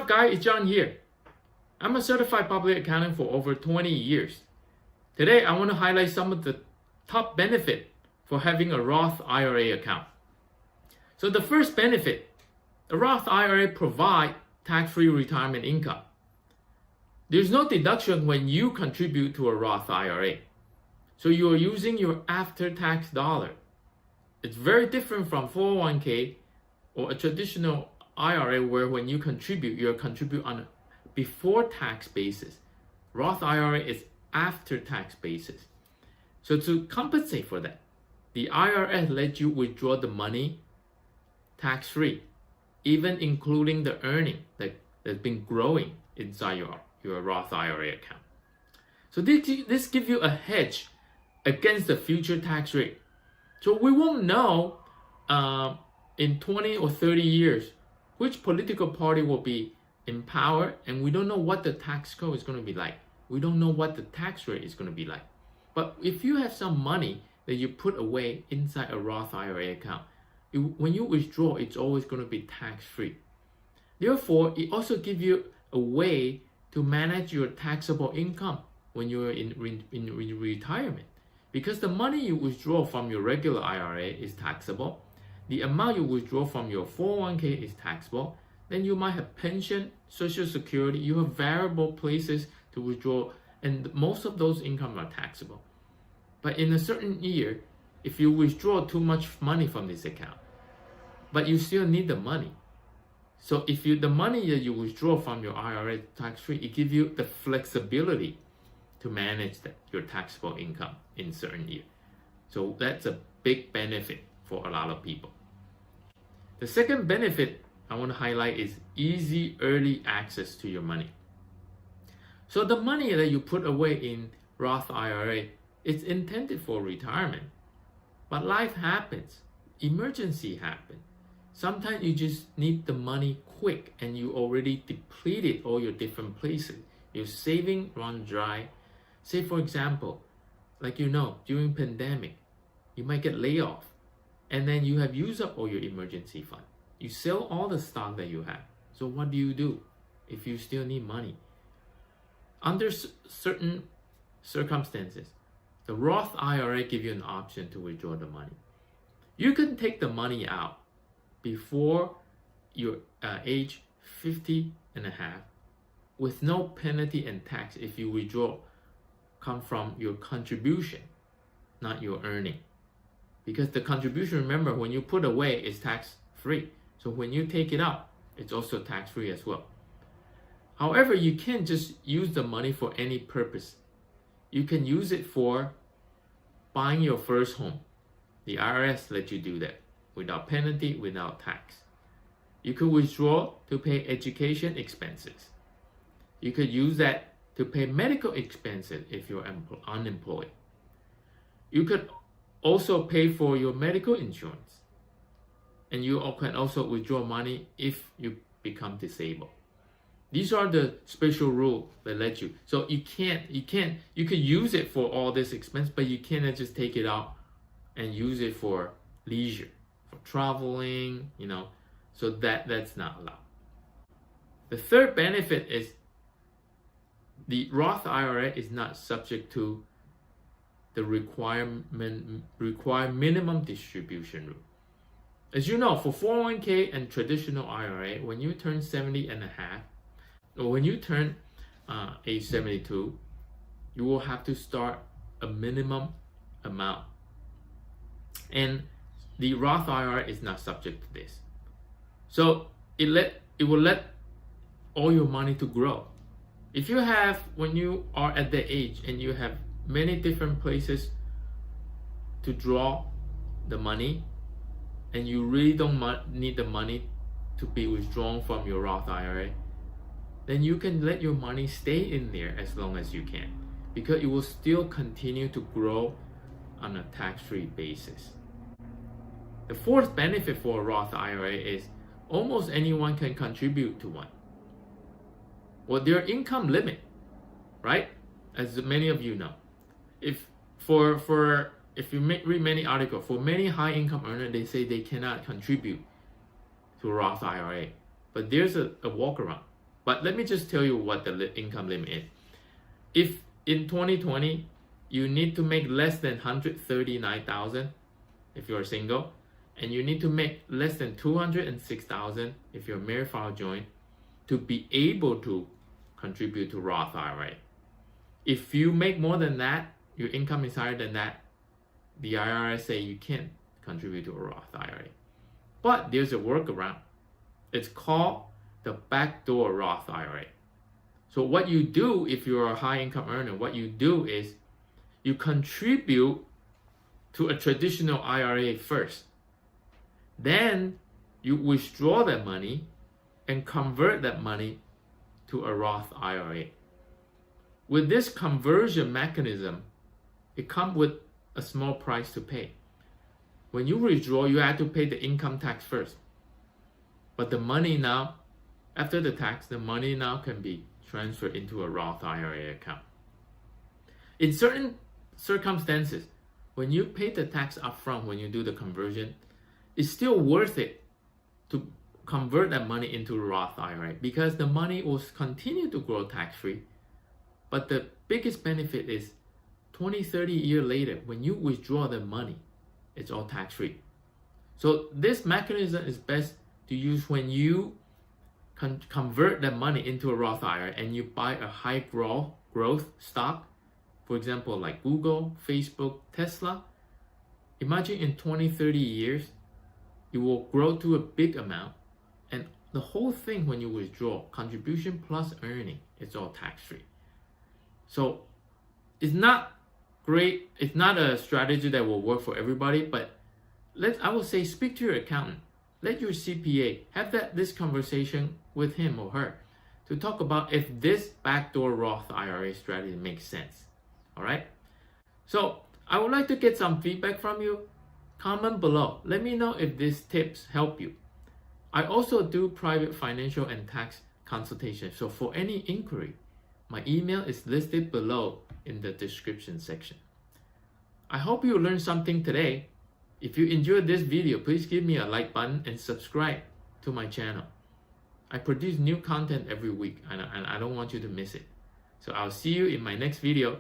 up, guys? Yjeng here. I'm a certified public accountant for over 20 years. Today, I want to highlight some of the top benefits for having a Roth IRA account. So the first benefit, the Roth IRA provides tax-free retirement income. There's no deduction when you contribute to a Roth IRA. So you are using your after-tax dollar. It's very different from 401k or a traditional IRA where when you contribute, you contribute on a before tax basis. Roth IRA is after tax basis. So to compensate for that, the IRS lets you withdraw the money tax-free, even including the earning that's been growing inside your Roth IRA account. So this gives you a hedge against the future tax rate. So we won't know in 20 or 30 years which political party will be in power, and we don't know what the tax code is going to be like. We don't know what the tax rate is going to be like. But if you have some money that you put away inside a Roth IRA account, when you withdraw, it's always going to be tax-free. Therefore, it also gives you a way to manage your taxable income when you're in retirement. Because the money you withdraw from your regular IRA is taxable, the amount you withdraw from your 401k is taxable, then you might have pension, social security, you have variable places to withdraw, and most of those income are taxable. But in a certain year, if you withdraw too much money from this account, but you still need the money. So if the money that you withdraw from your IRA tax-free, it gives you the flexibility to manage your taxable income in certain year. So that's a big benefit for a lot of people. The second benefit I want to highlight is easy early access to your money. So the money that you put away in Roth IRA is intended for retirement. But life happens, emergency happens. Sometimes you just need the money quick and you already depleted all your different places. Your saving run dry. Say for example, like during pandemic, you might get laid off and then you have used up all your emergency fund. You sell all the stock that you have. So what do you do if you still need money? Under certain circumstances, the Roth IRA gives you an option to withdraw the money. You can take the money out before your age 50 and a half with no penalty and tax if you withdraw come from your contribution, not your earning. Because the contribution, remember, when you put away, is tax-free. So when you take it out, it's also tax-free as well. However, you can't just use the money for any purpose. You can use it for buying your first home. The IRS lets you do that without penalty, without tax. You could withdraw to pay education expenses. You could use that to pay medical expenses if you're unemployed. You could also pay for your medical insurance. And you can also withdraw money if you become disabled. These are the special rules that let you. So you could use it for all this expense, but you cannot just take it out and use it for leisure, for traveling, so that's not allowed. The third benefit is the Roth IRA is not subject to the required minimum distribution rule. As you know, for 401k and traditional IRA, when you turn 70 and a half, or when you turn age 72, you will have to start a minimum amount. And the Roth IRA is not subject to this. So it will let all your money to grow. If you have, when you are at that age and you have many different places to draw the money, and you really don't need the money to be withdrawn from your Roth IRA, then you can let your money stay in there as long as you can, because it will still continue to grow on a tax-free basis. The fourth benefit for a Roth IRA is almost anyone can contribute to one. Well, their income limit, right? As many of you know, if you read many articles, for many high income earners, they say they cannot contribute to Roth IRA. But there's a workaround. But let me just tell you what the income limit is. If in 2020 you need to make less than 139,000 if you're single, and you need to make less than 206,000 if you're married file joint to be able to contribute to Roth IRA. If you make more than that, your income is higher than that, the IRS say you can't contribute to a Roth IRA. But there's a workaround. It's called the backdoor Roth IRA. So what you do if you're a high income earner, what you do is you contribute to a traditional IRA first. Then you withdraw that money and convert that money to a Roth IRA. With this conversion mechanism, it comes with a small price to pay. When you withdraw, you have to pay the income tax first. But the money now, after the tax, the money now can be transferred into a Roth IRA account. In certain circumstances, when you pay the tax upfront, when you do the conversion, it's still worth it to convert that money into a Roth IRA because the money will continue to grow tax-free. But the biggest benefit is 20, 30 years later, when you withdraw the money, it's all tax-free. So this mechanism is best to use when you convert that money into a Roth IRA and you buy a high growth stock, for example, like Google, Facebook, Tesla. Imagine in 20, 30 years, it will grow to a big amount, and the whole thing when you withdraw, contribution plus earning, it's all tax-free. So it's not great, it's not a strategy that will work for everybody, but I would say speak to your accountant, let your CPA have this conversation with him or her to talk about if this backdoor Roth IRA strategy makes sense. All right? So I would like to get some feedback from you. Comment below. Let me know if these tips help you. I also do private financial and tax consultation. So for any inquiry, my email is listed below in the description section. I hope you learned something today. If you enjoyed this video, please give me a like button and subscribe to my channel. I produce new content every week and I don't want you to miss it. So I'll see you in my next video.